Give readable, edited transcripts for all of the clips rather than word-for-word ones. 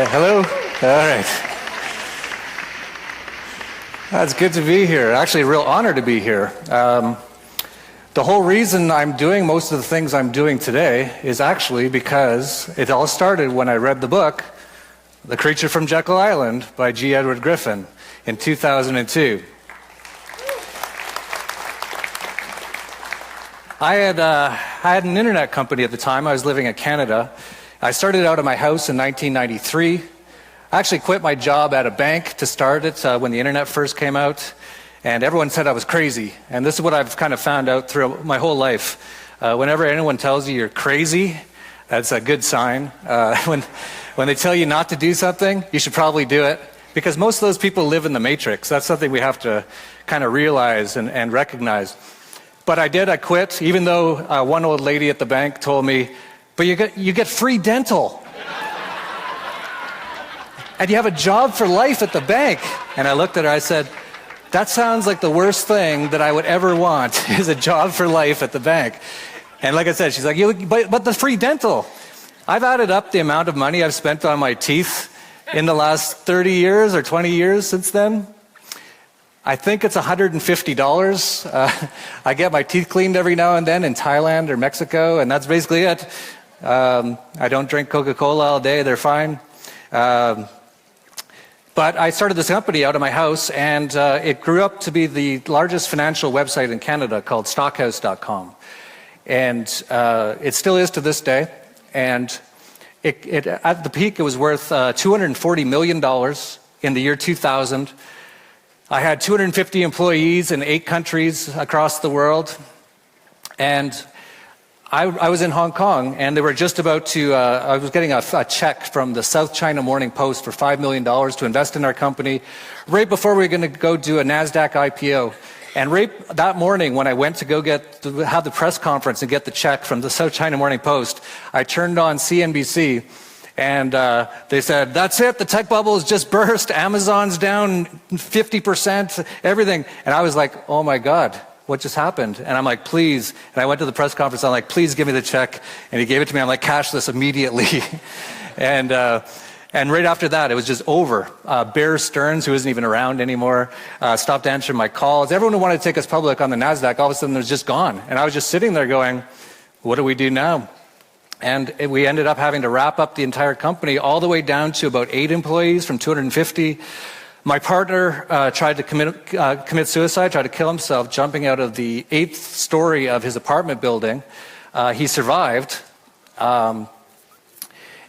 Hello? All right. It's good to be here. Actually, a real honor to be here. The whole reason I'm doing most of the things I'm doing today is actually because it all started when I read the book, The Creature from Jekyll Island by G. Edward Griffin in 2002. I had an internet company at the time. I was living in Canada. I started out of my house in 1993. I actually quit my job at a bank to start it when the internet first came out, and everyone said I was crazy. And this is what I've kind of found out through my whole life. Whenever anyone tells you you're crazy, that's a good sign. When they tell you not to do something, you should probably do it, because most of those people live in the matrix. That's something we have to kind of realize and recognize. But I quit, even though one old lady at the bank told me, but you get free dental. And you have a job for life at the bank. And I looked at her, I said, that sounds like the worst thing that I would ever want, is a job for life at the bank. And like I said, she's like, but the free dental. I've added up the amount of money I've spent on my teeth in the last 30 years or 20 years since then. I think it's $150. I get my teeth cleaned every now and then in Thailand or Mexico, and that's basically it. I don't drink Coca-Cola all day, they're fine. But I started this company out of my house, and it grew up to be the largest financial website in Canada called stockhouse.com. And it still is to this day. And at the peak, it was worth $240 million in the year 2000. I had 250 employees in 8 countries across the world. And I was in Hong Kong, and they were just about to, I was getting a check from the South China Morning Post for $5 million to invest in our company right before we were going to go do a NASDAQ IPO. And right that morning, when I went to go have the press conference and get the check from the South China Morning Post, I turned on CNBC, and they said, that's it, the tech bubble has just burst, Amazon's down 50%, everything. And I was like, oh my God. What just happened? And I'm like, please. And I went to the press conference. I'm like, please give me the check. And he gave it to me. I'm like, cash this immediately. and right after that, it was just over. Bear Stearns, who isn't even around anymore, stopped answering my calls. Everyone who wanted to take us public on the NASDAQ, all of a sudden, was just gone. And I was just sitting there going, what do we do now? And we ended up having to wrap up the entire company all the way down to about 8 employees from 250. My partner tried to commit suicide, tried to kill himself, jumping out of the 8th story of his apartment building. He survived. And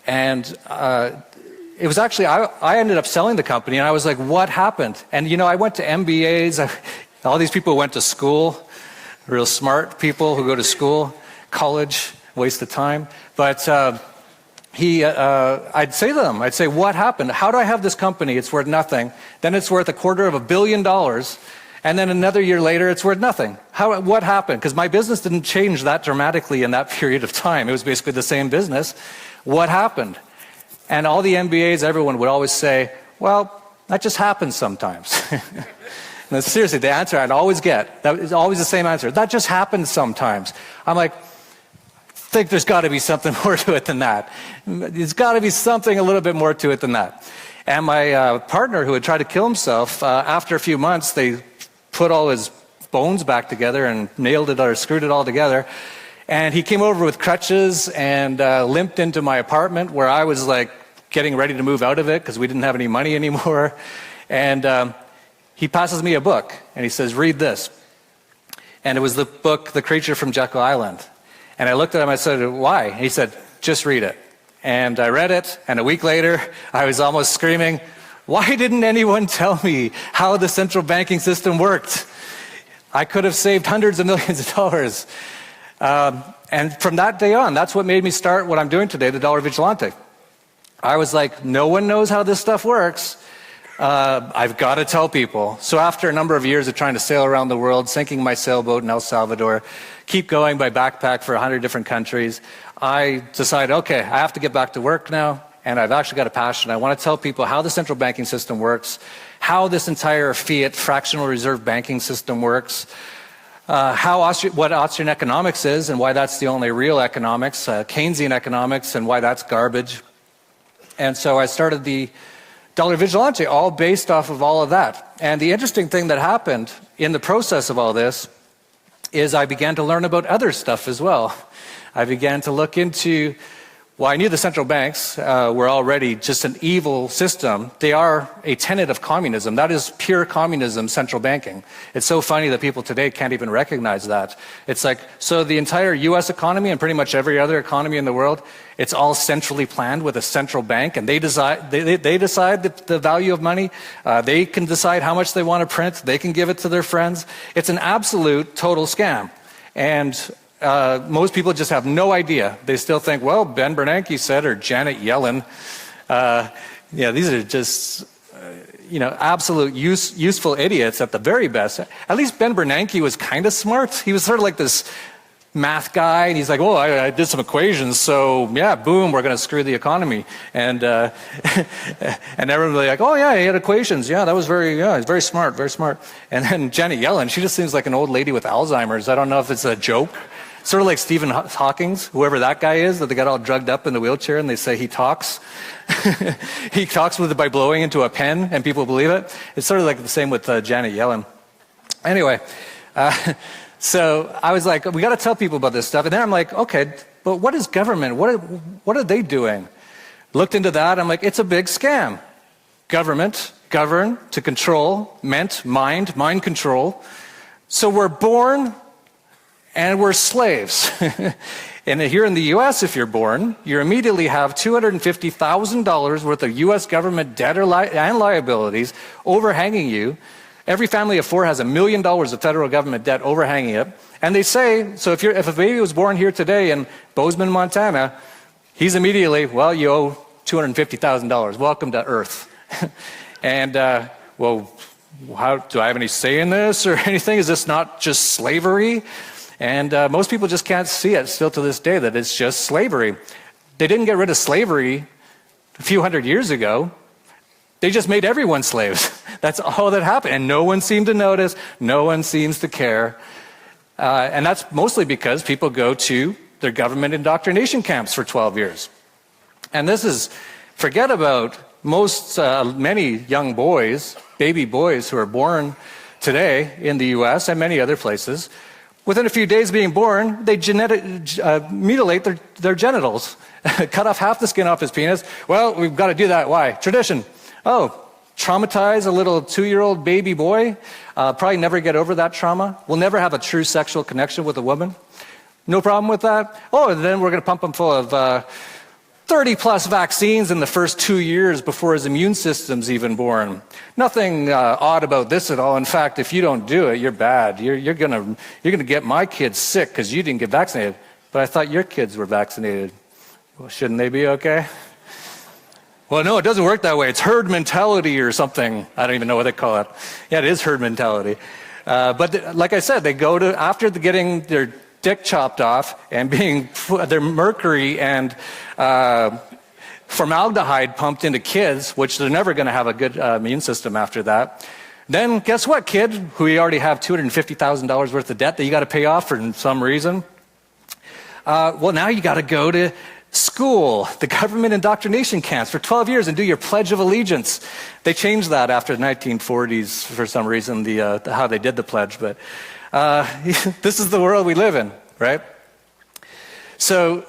it was actually, I ended up selling the company, and I was like, what happened? And you know, I went to MBAs. All these people went to school, real smart people who go to school, college, waste of time. But I'd say to them, what happened? How do I have this company? It's worth nothing. Then it's worth $250 million. And then another year later, it's worth nothing. What happened? Because my business didn't change that dramatically in that period of time. It was basically the same business. What happened? And all the MBAs, everyone would always say, well, that just happens sometimes. And seriously, the answer I'd always get, that is always the same answer. That just happens sometimes. I'm like, I think there's got to be something more to it than that. There's got to be something a little bit more to it than that. And my partner, who had tried to kill himself, after a few months, they put all his bones back together and nailed it or screwed it all together. And he came over with crutches and limped into my apartment, where I was like getting ready to move out of it because we didn't have any money anymore. And he passes me a book, and he says, read this. And it was the book, The Creature from Jekyll Island. And I looked at him, I said, why? And he said, just read it. And I read it, and a week later, I was almost screaming, why didn't anyone tell me how the central banking system worked? I could have saved hundreds of millions of dollars. And from that day on, that's what made me start what I'm doing today, the Dollar Vigilante. I was like, no one knows how this stuff works. I've got to tell people. So after a number of years of trying to sail around the world, sinking my sailboat in El Salvador, keep going by backpack for 100 different countries, I decided, okay, I have to get back to work now, and I've actually got a passion. I want to tell people how the central banking system works, how this entire fiat fractional reserve banking system works, what Austrian economics is and why that's the only real economics, Keynesian economics and why that's garbage, And so I started the Dollar Vigilante, all based off of all of that. And the interesting thing that happened in the process of all this is I began to learn about other stuff as well. I began to look into, well, I knew the central banks were already just an evil system. They are a tenet of communism. That is pure communism, central banking. It's so funny that people today can't even recognize that. It's like, so the entire US economy and pretty much every other economy in the world, it's all centrally planned with a central bank, and they decide the value of money. They can decide how much they want to print. They can give it to their friends. It's an absolute total scam. And most people just have no idea. They still think, well, Ben Bernanke said, or Janet Yellen. These are just, absolute useful idiots at the very best. At least Ben Bernanke was kind of smart. He was sort of like this math guy, and he's like, oh, I did some equations, so yeah, boom, we're going to screw the economy. And and everyone's like, oh yeah, he had equations. Yeah, that was he's very smart, very smart. And then Janet Yellen, she just seems like an old lady with Alzheimer's. I don't know if it's a joke. Sort of like Stephen Hawking, whoever that guy is, that they got all drugged up in the wheelchair and they say he talks. He talks with it by blowing into a pen and people believe it. It's sort of like the same with Janet Yellen. Anyway, so I was like, we got to tell people about this stuff. And then I'm like, okay, but what is government? What are they doing? Looked into that. I'm like, it's a big scam. Government, govern, to control, meant mind control. So we're born and we're slaves. And here in the US, if you're born, you immediately have $250,000 worth of US government debt and liabilities overhanging you. Every family of four has $1 million of federal government debt overhanging it. And they say, so if a baby was born here today in Bozeman, Montana, he's immediately, well, you owe $250,000. Welcome to Earth. And, well, how, do I have any say in this or anything? Is this not just slavery? And most people just can't see it still to this day that it's just slavery. They didn't get rid of slavery a few hundred years ago. They just made everyone slaves. That's all that happened. And no one seemed to notice. No one seems to care. And that's mostly because people go to their government indoctrination camps for 12 years. And this is, forget about many young boys, baby boys who are born today in the US and many other places. Within a few days of being born, they mutilate their genitals, cut off half the skin off his penis. Well, we've got to do that. Why? Tradition. Oh, traumatize a little 2-year-old baby boy, probably never get over that trauma, will never have a true sexual connection with a woman. No problem with that. Oh, and then we're going to pump him full of 30-plus vaccines in the first 2 years before his immune system's even born. Nothing odd about this at all. In fact, if you don't do it, you're bad. You're gonna get my kids sick because you didn't get vaccinated. But I thought your kids were vaccinated. Well, shouldn't they be okay? Well, no, it doesn't work that way. It's herd mentality or something. I don't even know what they call it. Yeah, it is herd mentality. But like I said, they go to, after getting their dick chopped off and being their mercury and formaldehyde pumped into kids, which they're never going to have a good immune system after that. Then guess what, kid, who you already have $250,000 worth of debt that you got to pay off for some reason. Well, now you got to go to school, the government indoctrination camps for 12 years and do your Pledge of Allegiance. They changed that after the 1940s for some reason, how they did the pledge, but this is the world we live in, right? So,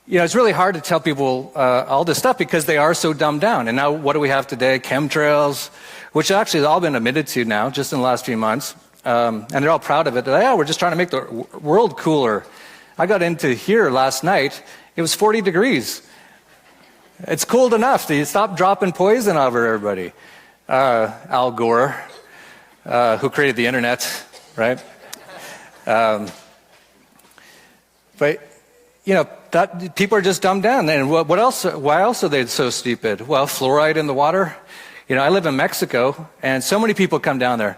it's really hard to tell people all this stuff because they are so dumbed down. And now what do we have today? Chemtrails, which actually has all been admitted to now just in the last few months. And they're all proud of it. Yeah, we're just trying to make the world cooler. I got into here last night. It was 40 degrees. It's cold enough. You stop dropping poison over everybody. Al Gore, who created the internet, right? But, that people are just dumbed down. And what else? Why else are they so stupid? Well, fluoride in the water. I live in Mexico, and so many people come down there.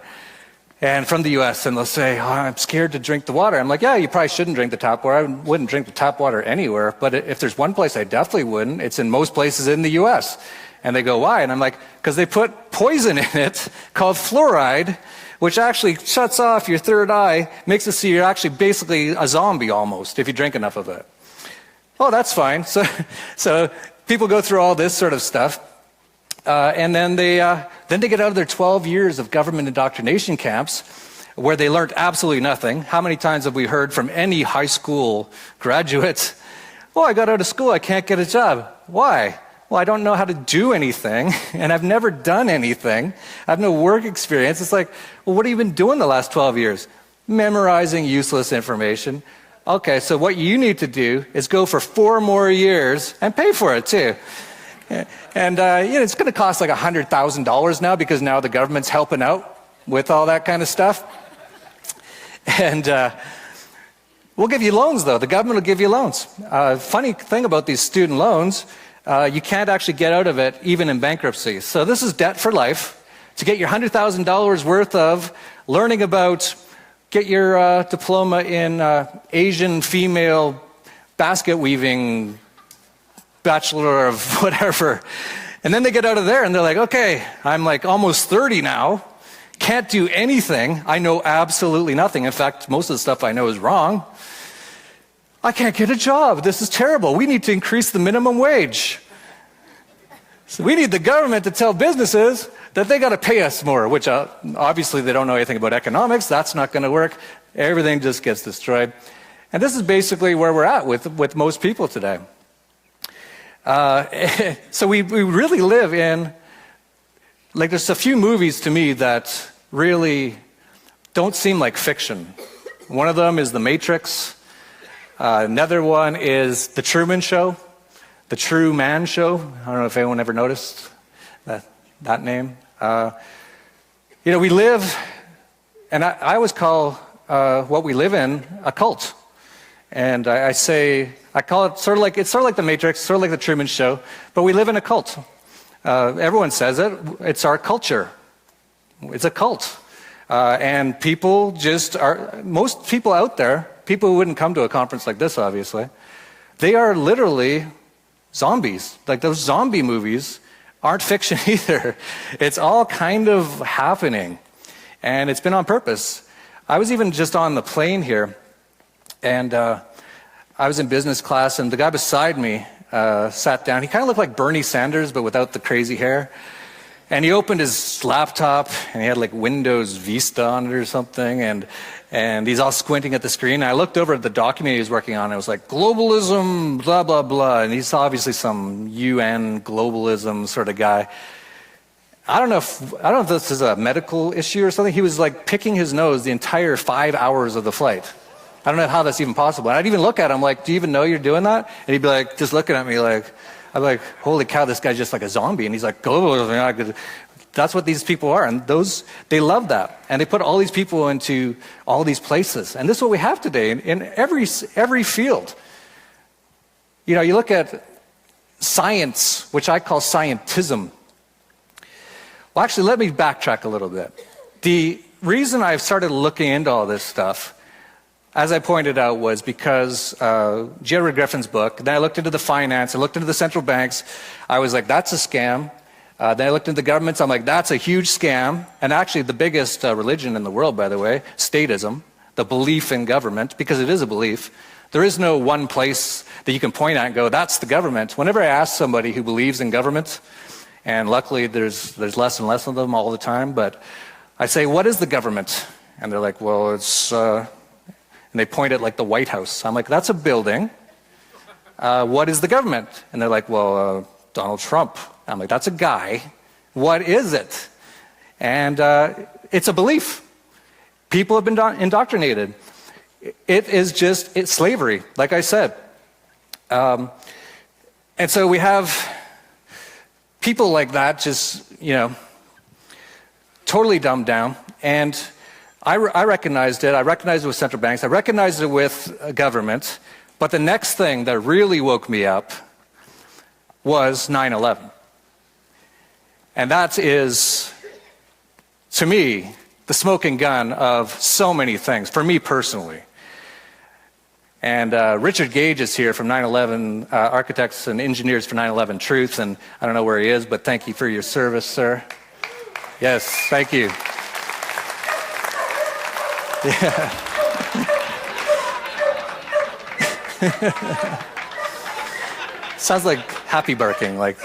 And from the U.S., and they'll say, oh, I'm scared to drink the water. I'm like, yeah, you probably shouldn't drink the tap water. I wouldn't drink the tap water anywhere. But if there's one place I definitely wouldn't, it's in most places in the U.S. And they go, why? And I'm like, because they put poison in it called fluoride, which actually shuts off your third eye, makes it so you're actually basically a zombie almost if you drink enough of it. Oh, that's fine. So people go through all this sort of stuff, and then they get out of their 12 years of government indoctrination camps, where they learned absolutely nothing. How many times have we heard from any high school graduate, "Oh, I got out of school, I can't get a job." Why? Well, I don't know how to do anything, and I've never done anything. I have no work experience. It's like, well, what have you been doing the last 12 years? Memorizing useless information. Okay, so what you need to do is go for 4 more years and pay for it too. And it's going to cost like $100,000 now, because now the government's helping out with all that kind of stuff. And we'll give you loans, though. The government will give you loans. Funny thing about these student loans, you can't actually get out of it even in bankruptcy. So this is debt for life. To get your $100,000 worth of learning about, get your diploma in Asian female basket weaving, bachelor of whatever. And then they get out of there and they're like, okay, I'm like almost 30 now. Can't do anything. I know absolutely nothing. In fact, most of the stuff I know is wrong. I can't get a job. This is terrible. We need to increase the minimum wage. So we need the government to tell businesses that they got to pay us more, which obviously they don't know anything about economics. That's not going to work. Everything just gets destroyed. And this is basically where we're at with most people today. So we really live in, like, there's a few movies to me that really don't seem like fiction. One of them is The Matrix. Another one is The Truman Show, The True Man Show. I don't know if anyone ever noticed that name. We live, and I always call what we live in a cult. And I call it sort of like The Matrix, sort of like The Truman Show, but we live in a cult. Everyone says it. It's our culture. It's a cult. And people most people out there, people who wouldn't come to a conference like this, obviously, they are literally zombies. Like, those zombie movies aren't fiction either. It's all kind of happening. And it's been on purpose. I was even just on the plane here, and I was in business class, and the guy beside me sat down. He kind of looked like Bernie Sanders, but without the crazy hair. And he opened his laptop, and he had like Windows Vista on it or something, and he's all squinting at the screen. And I looked over at the document he was working on, and it was like, globalism, blah, blah, blah. And he's obviously some UN globalism sort of guy. I don't know if this is a medical issue or something. He was like picking his nose the entire 5 hours of the flight. I don't know how that's even possible. And I'd even look at him like, do you even know you're doing that? And he'd be like, just looking at me like, I'm like, holy cow, this guy's just like a zombie. And he's like, globalism. That's what these people are. And they love that. And they put all these people into all these places. And this is what we have today in every field. You look at science, which I call scientism. Well, actually, let me backtrack a little bit. The reason I've started looking into all this stuff, as I pointed out, was because Jerry Griffin's book. Then I looked into the finance. I looked into the central banks. I was like, that's a scam. Then I looked into the governments. I'm like, that's a huge scam. And actually, the biggest religion in the world, by the way, statism, the belief in government, because it is a belief. There is no one place that you can point at and go, that's the government. Whenever I ask somebody who believes in government, and luckily there's less and less of them all the time, but I say, what is the government? And they're like, well, it's... and they point at like the White House. I'm like, that's a building. What is the government? And they're like, well, Donald Trump. I'm like, that's a guy. What is it? And it's a belief. People have been indoctrinated. It's slavery, like I said. And so we have people like that just, totally dumbed down. And I recognized it. I recognized it with central banks. I recognized it with government. But the next thing that really woke me up was 9/11. And that is, to me, the smoking gun of so many things, for me personally. And Richard Gage is here from 9/11, Architects and Engineers for 9/11 Truth. And I don't know where he is, but thank you for your service, sir. Yes, thank you. Yeah. Sounds like happy barking. Like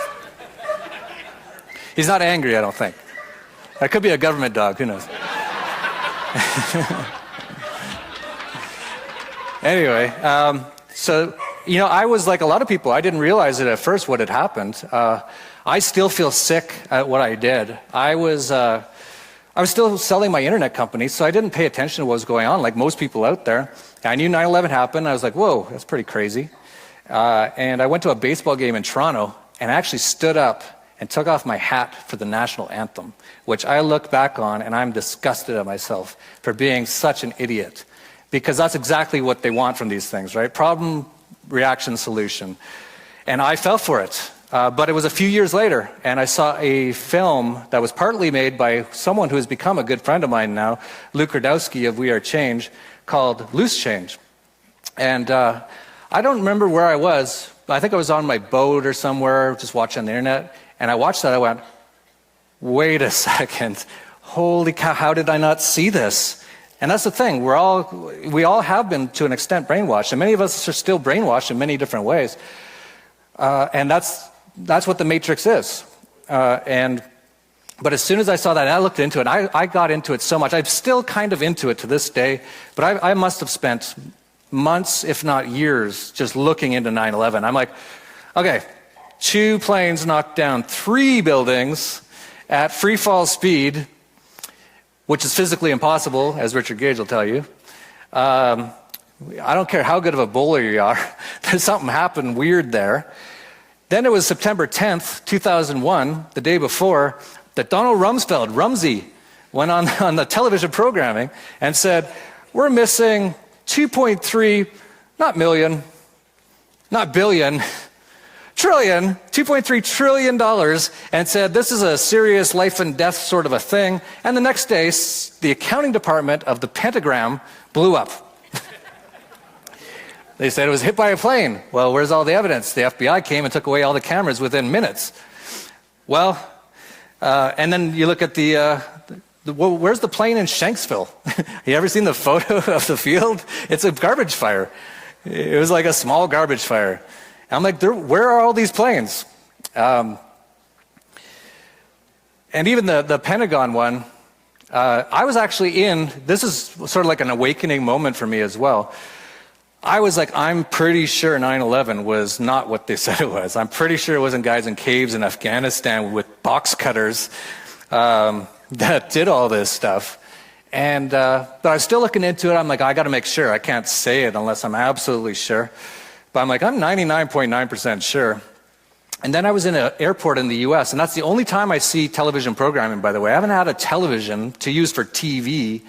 he's not angry, I don't think. That could be a government dog. Who knows? Anyway, so I was like a lot of people. I didn't realize it at first what had happened. I still feel sick at what I did. I was still selling my internet company, so I didn't pay attention to what was going on, like most people out there. I knew 9/11 happened. I was like, whoa, that's pretty crazy. And I went to a baseball game in Toronto, and I actually stood up and took off my hat for the national anthem, which I look back on, and I'm disgusted at myself for being such an idiot. Because that's exactly what they want from these things, right? Problem, reaction, solution. And I fell for it. But it was a few years later, and I saw a film that was partly made by someone who has become a good friend of mine now, Luke Rudowski of We Are Change, called Loose Change. And I don't remember where I was. I think I was on my boat or somewhere, just watching the internet. And I watched that, I went, wait a second. Holy cow, how did I not see this? And that's the thing, we all have been to an extent brainwashed, and many of us are still brainwashed in many different ways. And that's what the Matrix is. But as soon as I saw that, and I looked into it, I got into it so much. I'm still kind of into it to this day, but I must have spent months, if not years, just looking into 9/11. I'm like, okay, 2 planes knocked down 3 buildings at free fall speed, which is physically impossible, as Richard Gage will tell you. I don't care how good of a bowler you are. There's something happened weird there. Then it was September 10th, 2001, the day before, that Donald Rumsfeld, Rumsey, went on the television programming and said, we're missing 2.3, not million, not billion, trillion, $2.3 trillion, and said this is a serious life and death sort of a thing. And the next day, the accounting department of the Pentagram blew up. They said it was hit by a plane. Well, where's all the evidence? The FBI came and took away all the cameras within minutes. Well, and then you look at where's the plane in Shanksville? You ever seen the photo of the field? It's a garbage fire. It was like a small garbage fire. I'm like, where are all these planes? And even the Pentagon one, I was actually this is sort of like an awakening moment for me as well. I was like, I'm pretty sure 9/11 was not what they said it was. I'm pretty sure it wasn't guys in caves in Afghanistan with box cutters that did all this stuff. And but I was still looking into it. I'm like, I got to make sure. I can't say it unless I'm absolutely sure. But I'm like, I'm 99.9% sure. And then I was in an airport in the US, and that's the only time I see television programming, by the way. I haven't had a television to use for TV.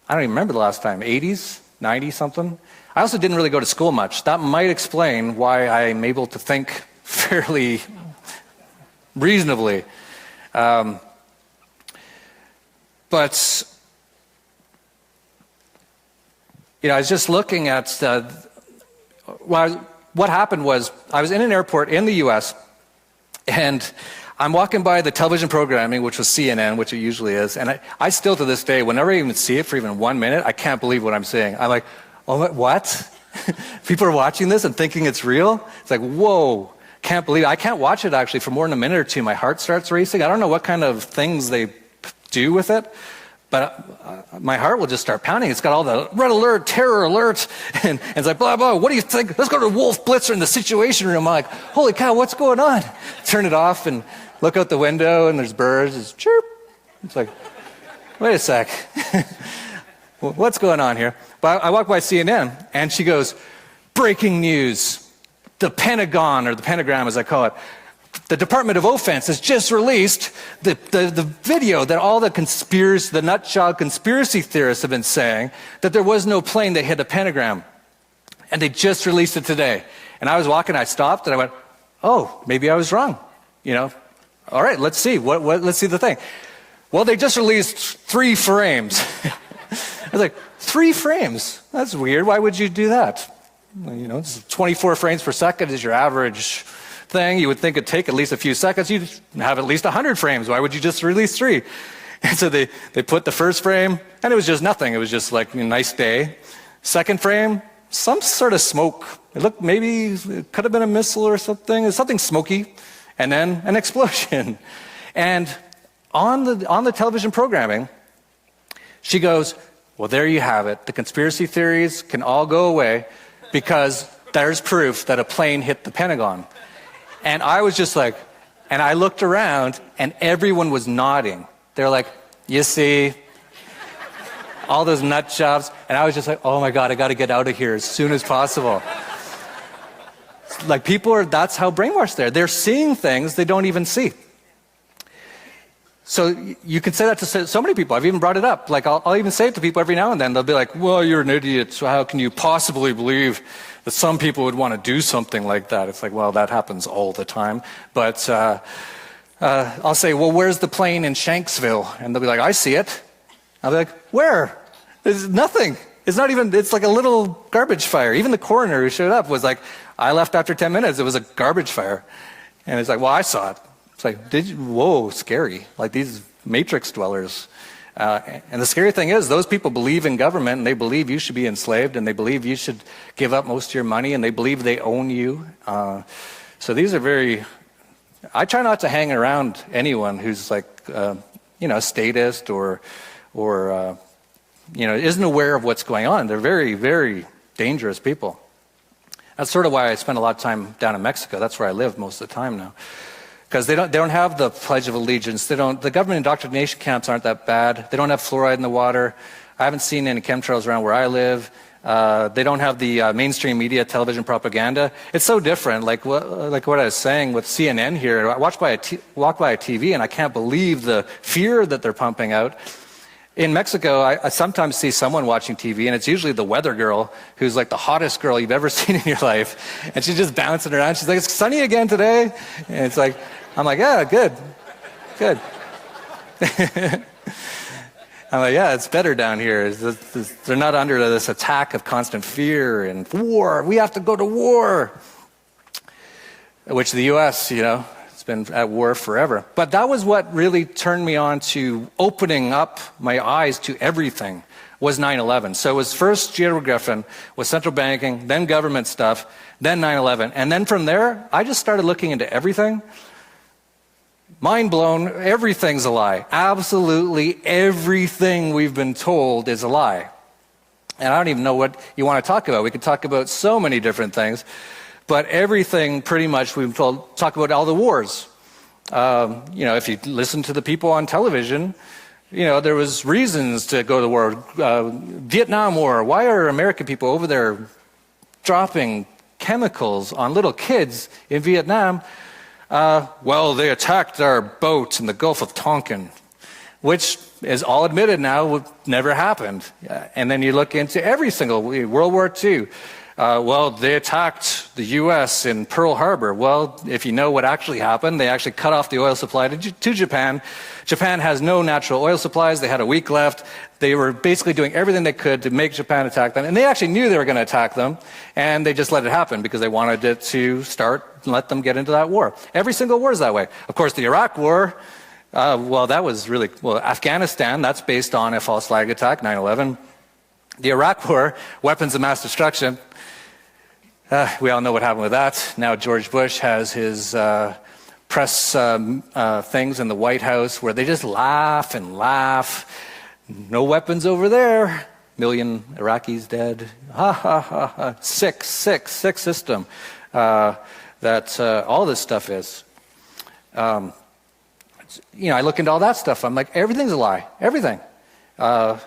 I don't even remember the last time, 80s, 90s, something. I also didn't really go to school much. That might explain why I'm able to think fairly reasonably. But I was just looking at what happened was I was in an airport in the US, and I'm walking by the television programming, which was CNN, which it usually is, and I still to this day, whenever I even see it for even 1 minute, I can't believe what I'm seeing. I'm like, oh, what? People are watching this and thinking it's real? It's like, whoa, can't believe it. I can't watch it actually for more than a minute or two. My heart starts racing. I don't know what kind of things they do with it, but my heart will just start pounding. It's got all the red alert, terror alert, and it's like, blah, blah, what do you think? Let's go to Wolf Blitzer in the Situation Room. I'm like, holy cow, what's going on? Turn it off and look out the window, and there's birds. It's chirp. It's like, wait a sec. What's going on here? But I walk by CNN, and she goes, breaking news. The Pentagon, or the Pentagram as I call it, the Department of Offense has just released the video that all the nutjob conspiracy theorists have been saying, that there was no plane that hit a pentagram. And they just released it today. And I was walking, I stopped, and I went, oh, maybe I was wrong. All right, let's see. Let's see the thing. Well, they just released 3 frames. I was like, 3 frames? That's weird. Why would you do that? It's 24 frames per second is your average thing. You would think it'd take at least a few seconds. You'd have at least 100 frames. Why would you just release 3? And so they put the first frame, and it was just nothing. It was just like a nice day. Second frame, some sort of smoke It looked, maybe it could have been a missile or something. It's something smoky, and then an explosion. And on the television programming, she goes, well, there you have it. The conspiracy theories can all go away because there's proof that a plane hit the Pentagon. And I was just like, and I looked around, and everyone was nodding. They're like, you see, all those nut jobs. And I was just like, oh my God, I got to get out of here as soon as possible. Like, people are, that's how brainwashed they are. They're seeing things they don't even see. So you can say that to so many people. I've even brought it up. Like, I'll even say it to people every now and then. They'll be like, well, you're an idiot, so how can you possibly believe that some people would want to do something like that? It's like, well, that happens all the time. But I'll say, well, where's the plane in Shanksville? And they'll be like, I see it. I'll be like, where? There's nothing. It's not even, it's like a little garbage fire. Even the coroner who showed up was like, I left after 10 minutes. It was a garbage fire. And it's like, well, I saw it. It's like, did you? Whoa, scary. Like these matrix dwellers. And the scary thing is, those people believe in government, and they believe you should be enslaved, and they believe you should give up most of your money, and they believe they own you. So these are very, I try not to hang around anyone who's like, a statist or isn't aware of what's going on. They're very, very dangerous people. That's sort of why I spend a lot of time down in Mexico. That's where I live most of the time now. Because they don't have the Pledge of Allegiance. The government indoctrination camps aren't that bad. They don't have fluoride in the water. I haven't seen any chemtrails around where I live. They don't have the mainstream media television propaganda. It's so different. Like what I was saying with CNN here. I walk by a TV and I can't believe the fear that they're pumping out. In Mexico, I sometimes see someone watching TV, and it's usually the weather girl who's like the hottest girl you've ever seen in your life. And she's just bouncing around. She's like, it's sunny again today. And it's like, I'm like, yeah, good. I'm like, yeah, it's better down here. They're not under this attack of constant fear and war. We have to go to war. Which the U.S., it's been at war forever. But that was what really turned me on to opening up my eyes to everything, was 9/11. So it was first J. Edgar Griffin with central banking, then government stuff, then 9/11. And then from there, I just started looking into everything. Mind blown, everything's a lie. Absolutely everything we've been told is a lie. And I don't even know what you want to talk about. We could talk about so many different things. But everything pretty much we've told, talk about all the wars. If you listen to the people on television, there was reasons to go to war. Vietnam War, why are American people over there dropping chemicals on little kids in Vietnam? Well, they attacked our boat in the Gulf of Tonkin, which is all admitted now never happened. And then you look into every single World War II. Well, they attacked the U.S. in Pearl Harbor. Well, if you know what actually happened, they actually cut off the oil supply to Japan. Japan has no natural oil supplies. They had a week left. They were basically doing everything they could to make Japan attack them. And they actually knew they were going to attack them. And they just let it happen because they wanted it to start and let them get into that war. Every single war is that way. Of course, the Iraq War, that was really, Afghanistan, that's based on a false flag attack, 9/11. The Iraq War, weapons of mass destruction. We all know what happened with that. Now George Bush has his press things in the White House where they just laugh and laugh. No weapons over there. Million Iraqis dead. Ha ha ha ha. Sick system. That all this stuff is. I look into all that stuff. I'm like, everything's a lie. Everything. I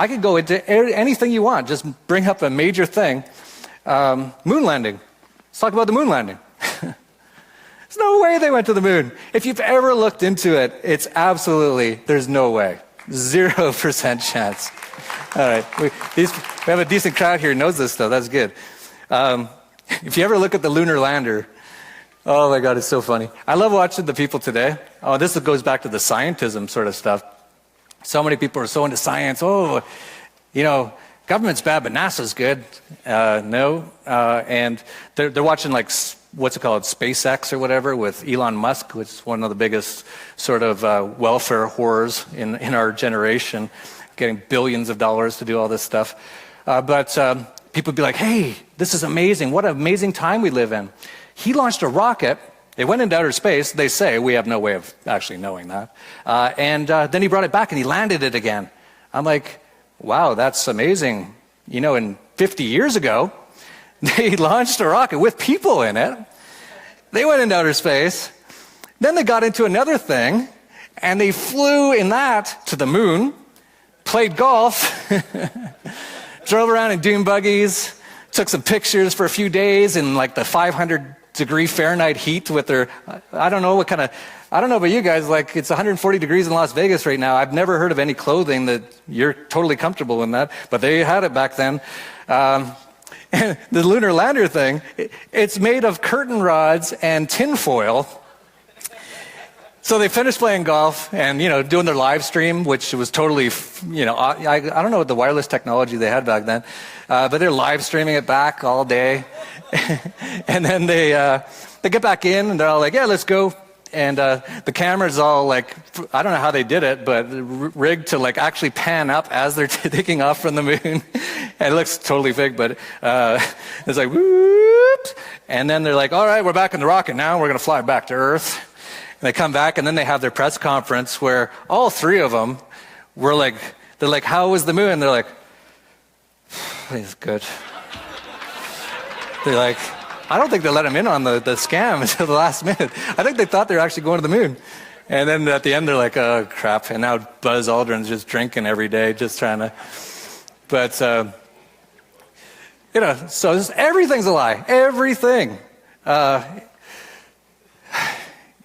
could go into anything you want. Just bring up a major thing. Moon landing. Let's talk about the moon landing. There's no way they went to the moon. If you've ever looked into it, it's absolutely, there's no way. 0% chance. All right. We have a decent crowd here who knows this stuff. That's good. If you ever look at the lunar lander, oh my God, it's so funny. I love watching the people today. Oh, this goes back to the scientism sort of stuff. So many people are so into science. Government's bad, but NASA's good. No. And they're watching what's it called, SpaceX or whatever with Elon Musk, which is one of the biggest sort of welfare whores in our generation, getting billions of dollars to do all this stuff. But people would be like, hey, this is amazing. What an amazing time we live in. He launched a rocket. It went into outer space. They say, we have no way of actually knowing that. And then he brought it back and he landed it again. I'm like, wow, that's amazing. You know, in 50 years ago, they launched a rocket with people in it. They went into outer space. Then they got into another thing, and they flew in that to the moon, played golf, drove around in dune buggies, took some pictures for a few days in like the 500-degree Fahrenheit heat with their, I don't know about you guys, like it's 140 degrees in Las Vegas right now. I've never heard of any clothing that you're totally comfortable in that, but they had it back then. And the lunar lander thing, it's made of curtain rods and tinfoil. So they finished playing golf and, you know, doing their live stream, which was totally, you know, I don't know what the wireless technology they had back then, but they're live streaming it back all day. And then they get back in and they're all like, yeah, let's go. And the camera's all like, I don't know how they did it, but rigged to like actually pan up as they're taking off from the moon. And it looks totally fake, but it's like, whoop. And then they're like, all right, we're back in the rocket now. We're going to fly back to Earth. And they come back and then they have their press conference where all three of them were like, they're like, how was the moon? And they're like, it's good. They're like, I don't think they let him in on the scam until the last minute. I think they thought they were actually going to the moon. And then at the end, they're like, oh, crap. And now Buzz Aldrin's just drinking every day, just trying to. But, you know, so everything's a lie. Everything.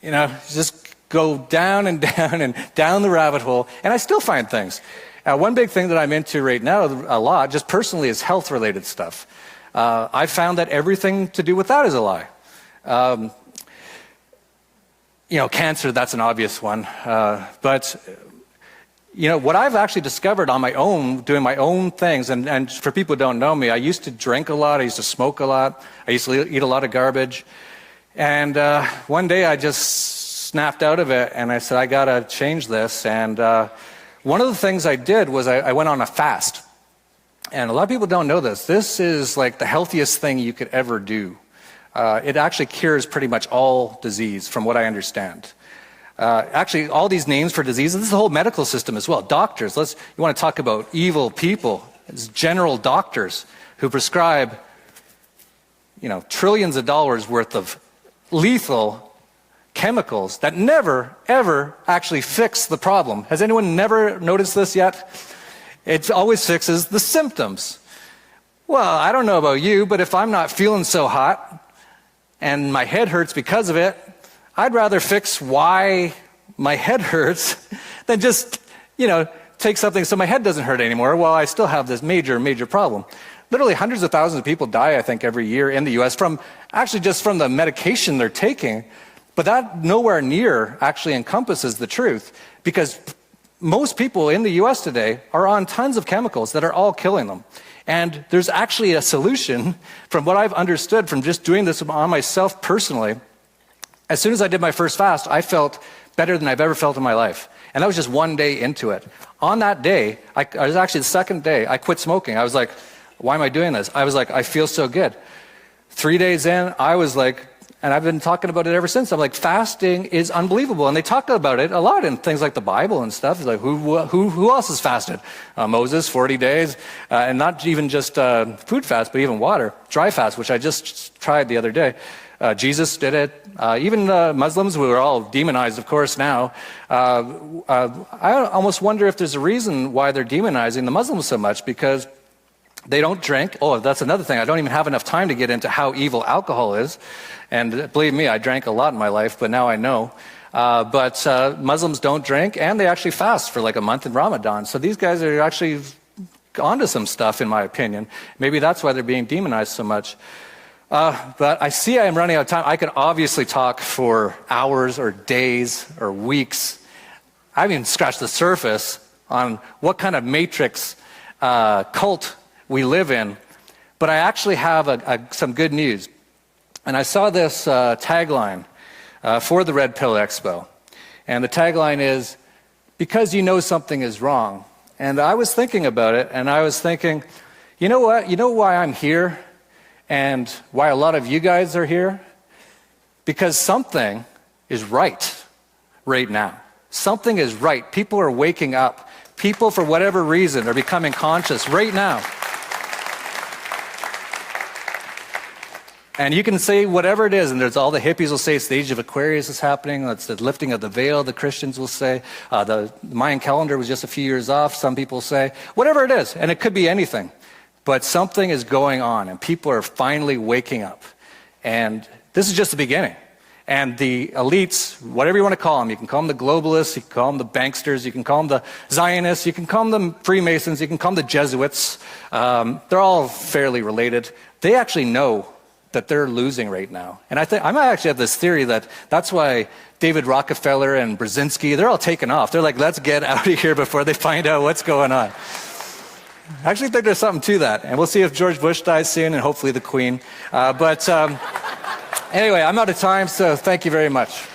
You know, just go down and down and down the rabbit hole. And I still find things. One big thing that I'm into right now a lot, just personally, is health-related stuff. I found that everything to do with that is a lie. You know, cancer, that's an obvious one. But, you know, what I've actually discovered on my own, doing my own things, and for people who don't know me, I used to drink a lot, I used to smoke a lot, I used to eat a lot of garbage. And one day I just snapped out of it and I said, I got to change this. And one of the things I did was I went on a fast. And a lot of people don't know this. This is like the healthiest thing you could ever do. It actually cures pretty much all disease, from what I understand. Actually, all these names for diseases, this is the whole medical system as well. Doctors, you want to talk about evil people. It's general doctors who prescribe, you know, trillions of dollars worth of lethal chemicals that never, ever actually fix the problem. Has anyone never noticed this yet? It always fixes the symptoms. Well, I don't know about you, but if I'm not feeling so hot and my head hurts because of it, I'd rather fix why my head hurts than just, you know, take something so my head doesn't hurt anymore while I still have this major, major problem. Literally hundreds of thousands of people die, I think, every year in the U.S. from the medication they're taking. But that nowhere near actually encompasses the truth, because most people in the U.S. today are on tons of chemicals that are all killing them. And there's actually a solution, from what I've understood from just doing this on myself personally. As soon as I did my first fast, I felt better than I've ever felt in my life. And that was just one day into it. On that day, I was actually the second day, I quit smoking. I was like, why am I doing this? I was like, I feel so good. 3 days in, I was like, and I've been talking about it ever since. I'm like, fasting is unbelievable. And they talk about it a lot in things like the Bible and stuff. It's like, who else has fasted? Moses, 40 days. And not even just food fast, but even water. Dry fast, which I just tried the other day. Jesus did it. Even Muslims, who are all demonized, of course, now. I almost wonder if there's a reason why they're demonizing the Muslims so much, because they don't drink. Oh, that's another thing. I don't even have enough time to get into how evil alcohol is. And believe me, I drank a lot in my life, but now I know. But Muslims don't drink, and they actually fast for like a month in Ramadan. So these guys are actually onto some stuff, in my opinion. Maybe that's why they're being demonized so much. But I see I am running out of time. I could obviously talk for hours or days or weeks. I haven't even scratched the surface on what kind of matrix cult we live in. But I actually have some good news. And I saw this tagline for the Red Pill Expo. And the tagline is, because you know something is wrong. And I was thinking about it, and I was thinking, you know what? You know why I'm here? and why a lot of you guys are here, because something is right now. Something is right. People are waking up. People, for whatever reason, are becoming conscious right now. And you can say whatever it is, and there's all the hippies will say it's the age of Aquarius is happening, it's the lifting of the veil, the Christians will say, the Mayan calendar was just a few years off, some people say, whatever it is, and it could be anything. But something is going on, and people are finally waking up. And this is just the beginning. And the elites, whatever you want to call them, you can call them the globalists, you can call them the banksters, you can call them the Zionists, you can call them the Freemasons, you can call them the Jesuits. They're all fairly related. They actually know that they're losing right now. And I might actually have this theory that that's why David Rockefeller and Brzezinski, they're all taken off. They're like, let's get out of here before they find out what's going on. I actually think there's something to that. And we'll see if George Bush dies soon, and hopefully the Queen. Anyway, I'm out of time, so thank you very much.